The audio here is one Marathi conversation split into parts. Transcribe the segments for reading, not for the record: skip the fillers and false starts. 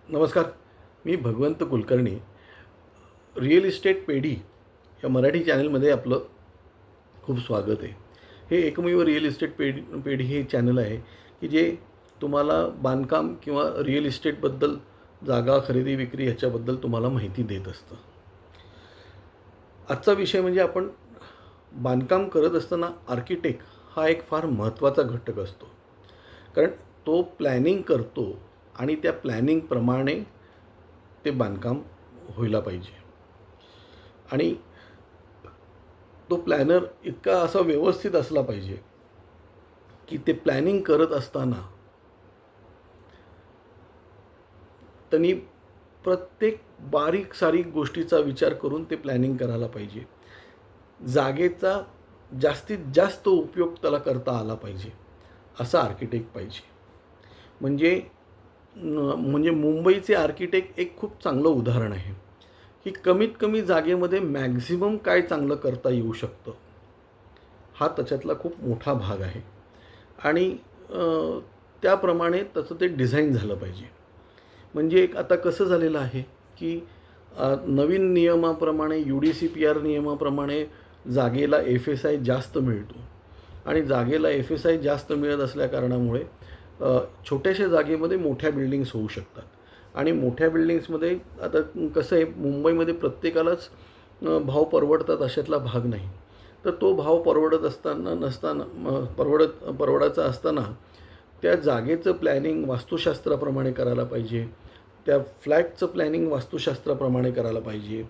नमस्कार. मी भगवंत कुलकर्णी. रिअल इस्टेट पेढी या मराठी चॅनलमध्ये आपलं खूप स्वागत आहे. हे एकमेव रिअल इस्टेट पेढी हे चॅनल आहे की जे तुम्हाला बांधकाम किंवा रिअल इस्टेटबद्दल, जागा खरेदी विक्री ह्याच्याबद्दल तुम्हाला माहिती देत असतं. आजचा विषय म्हणजे आपण बांधकाम करत असताना आर्किटेक्ट हा एक फार महत्त्वाचा घटक असतो. कारण तो प्लॅनिंग करतो आणि त्या प्लॅनिंगप्रमाणे ते बांधकाम व्हायला पाहिजे. आणि तो प्लॅनर इतका असा व्यवस्थित असला पाहिजे की ते प्लॅनिंग करत असताना त्यांनी प्रत्येक बारीक सारीक गोष्टीचा विचार करून ते प्लॅनिंग करायला पाहिजे. जागेचा जास्तीत जास्त उपयोग त्याला करता आला पाहिजे, असा आर्किटेक्ट पाहिजे. म्हणजे मुंबईचे आर्किटेक्ट एक खूप चांगलं उदाहरण आहे की कमीत कमी जागेमध्ये मॅक्झिमम काय चांगलं करता येऊ शकतं, हा त्याच्यातला खूप मोठा भाग आहे. आणि त्याप्रमाणे त्याचं ते डिझाईन झालं पाहिजे. म्हणजे एक आता कसं झालेलं आहे की नवीन नियमाप्रमाणे UDCPR नियमाप्रमाणे जागेला FSI जास्त मिळतो आणि जागेला FSI जास्त मिळत असल्याकारणामुळे छोट्याशा जागेमध्ये मोठ्या बिल्डिंग्स होऊ शकतात. आणि मोठ्या बिल्डिंग्समध्ये आता कसं आहे, मुंबईमध्ये प्रत्येकालाच भाव परवडतात अशातला भाग नाही. तर तो भाव परवडत असताना नसताना परवडायचा असताना त्या जागेचं प्लॅनिंग वास्तुशास्त्राप्रमाणे करायला पाहिजे. त्या फ्लॅटचं प्लॅनिंग वास्तुशास्त्राप्रमाणे करायला पाहिजे.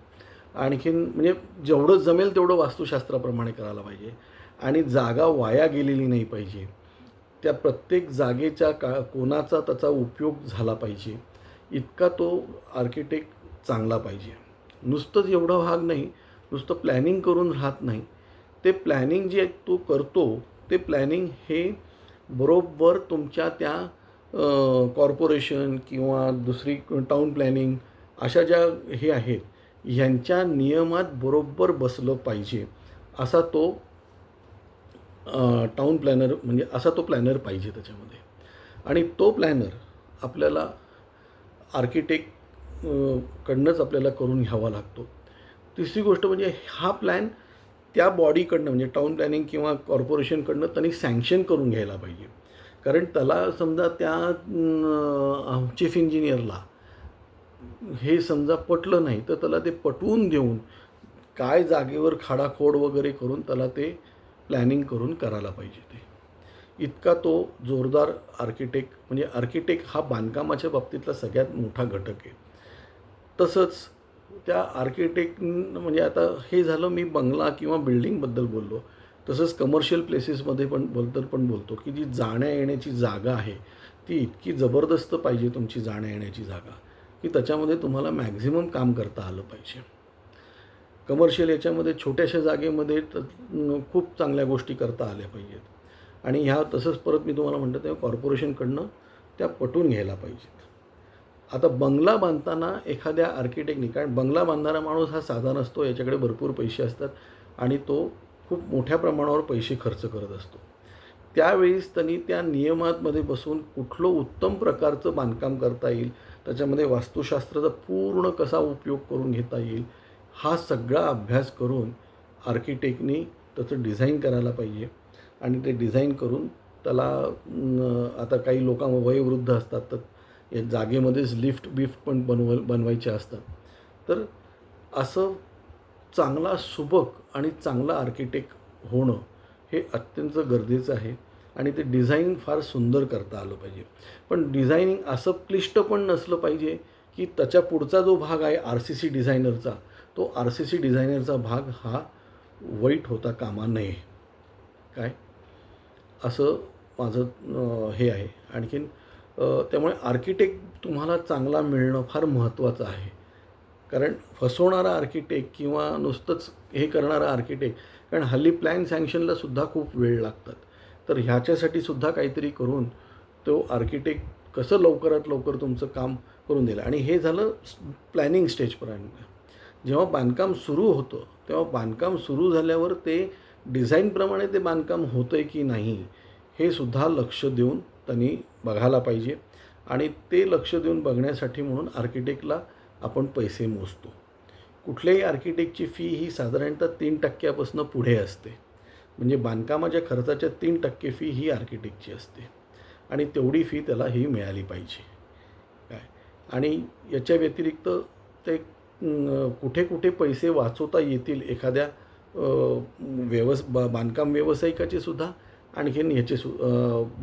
आणखीन म्हणजे जेवढं जमेल तेवढं वास्तुशास्त्राप्रमाणे करायला पाहिजे. आणि जागा वाया गेलेली नाही पाहिजे. त्या प्रत्येक जागेच्या कोणाचा त्याचा उपयोग झाला पाहिजे, इतका तो आर्किटेक्ट चांगला पाहिजे. नुसतंच एवढा भाग नाही, नुसतं प्लॅनिंग करून राहत नाही. ते प्लॅनिंग जे तो करतो ते प्लॅनिंग हे बरोबर तुमच्या त्या कॉर्पोरेशन किंवा दुसरी टाउन प्लॅनिंग अशा ज्या हे आहेत ह्यांच्या नियमात बरोबर बसलं पाहिजे, असा तो टाउन प्लॅनर म्हणजे असा तो प्लॅनर पाहिजे त्याच्यामध्ये. आणि तो प्लॅनर आपल्याला आर्किटेक्ट कडनंच आपल्याला करून घ्यावा लागतो. तिसरी गोष्ट म्हणजे हा प्लॅन त्या बॉडीकडनं म्हणजे टाउन प्लॅनिंग किंवा कॉर्पोरेशनकडनं त्यांनी सँक्शन करून घ्यायला पाहिजे. कारण त्याला समजा त्या चीफ इंजिनियरला हे समजा पटलं नाही तर त्याला ते पटवून देऊन काय जागेवर खाडाखोड वगैरे करून त्याला ते प्लॅनिंग करून करायला पाहिजे. ते इतका तो जोरदार आर्किटेक्ट म्हणजे आर्किटेक्ट हा बांधकामाच्या बाबतीतला सगळ्यात मोठा घटक आहे. तसंच त्या आर्किटेक्ट म्हणजे आता हे झालं मी बंगला किंवा बिल्डिंगबद्दल बोललो. तसंच कमर्शियल प्लेसेसमध्ये पण बोलतो की जी जाण्या येण्याची जागा आहे ती इतकी जबरदस्त पाहिजे तुमची जाण्या येण्याची जागा, की त्याच्यामध्ये तुम्हाला मॅक्झिमम काम करता आलं पाहिजे. कमर्शियल याच्यामध्ये छोट्याशा जागेमध्ये खूप चांगल्या गोष्टी करता आल्या पाहिजेत. आणि ह्या तसंच परत मी तुम्हाला म्हणतो तेव्हा कॉर्पोरेशनकडनं त्या पटवून घ्यायला पाहिजेत. आता बंगला बांधताना एखाद्या आर्किटेक्टनी, कारण बंगला बांधणारा माणूस हा साधा नसतो, याच्याकडे भरपूर पैसे असतात आणि तो खूप मोठ्या प्रमाणावर पैसे खर्च करत असतो. त्यावेळेस त्यांनी त्या नियमांमध्ये बसून कुठलं उत्तम प्रकारचं बांधकाम करता येईल, त्याच्यामध्ये वास्तुशास्त्राचा पूर्ण कसा उपयोग करून घेता येईल, हा सगळा अभ्यास करून आर्किटेक्टनी त्याचं डिझाईन करायला पाहिजे. आणि ते डिझाईन करून त्याला आता काही लोकांना वयोवृद्ध असतात तर या जागेमध्येच लिफ्ट पण बनवायचे असतात. तर असं चांगला सुबक आणि चांगला आर्किटेक्ट होणं हे अत्यंत गरजेचं आहे. आणि ते डिझाईन फार सुंदर करता आलं पाहिजे. पण डिझायनिंग असं क्लिष्ट पण नसलं पाहिजे की त्याच्या पुढचा जो भाग आहे RCC डिझायनरचा, तो RCC डिझायनरचा भाग हा वाईट होता कामा नये. काय असं माझं हे आहे. आणखीन त्यामुळे आर्किटेक्ट तुम्हाला चांगला मिळणं फार महत्त्वाचं आहे. कारण फसवणारा आर्किटेक्ट किंवा नुसतंच हे करणारा आर्किटेक्ट, कारण हल्ली प्लॅन सँक्शनला सुद्धा खूप वेळ लागतात. तर ह्याच्यासाठी सुद्धा काहीतरी करून तो आर्किटेक्ट कसं लवकरात लवकर तुमचं काम करून देईल. आणि हे झालं प्लॅनिंग स्टेजपर्यंत. जेव्हा बांधकाम सुरू होतं तेव्हा बांधकाम सुरू झाल्यावर ते डिझाईनप्रमाणे ते बांधकाम होतं आहे की नाही हे सुद्धा लक्ष देऊन त्यांनी बघायला पाहिजे. आणि ते लक्ष देऊन बघण्यासाठी म्हणून आर्किटेक्टला आपण पैसे मोजतो. कुठल्याही आर्किटेक्टची फी ही साधारणतः 3% पुढे असते. म्हणजे बांधकामाच्या खर्चाच्या 3% फी ही आर्किटेक्टची असते आणि तेवढी फी त्याला ही मिळाली पाहिजे. काय आणि याच्या व्यतिरिक्त ते कुठे कुठे पैसे वाचवता येतील एखाद्या बांधकाम व्यावसायिकाचे सुद्धा, आणखीन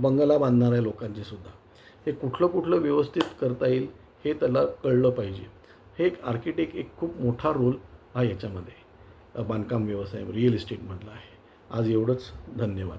बंगला बांधणाऱ्या लोकांचे सुद्धा, हे कुठलं कुठलं व्यवस्थित करता येईल हे त्याला कळलं पाहिजे. हे एक आर्किटेक्ट एक खूप मोठा रोल हा याच्यामध्ये बांधकाम व्यवसाय रिअल इस्टेटमधला आहे. आज एवढंच. धन्यवाद.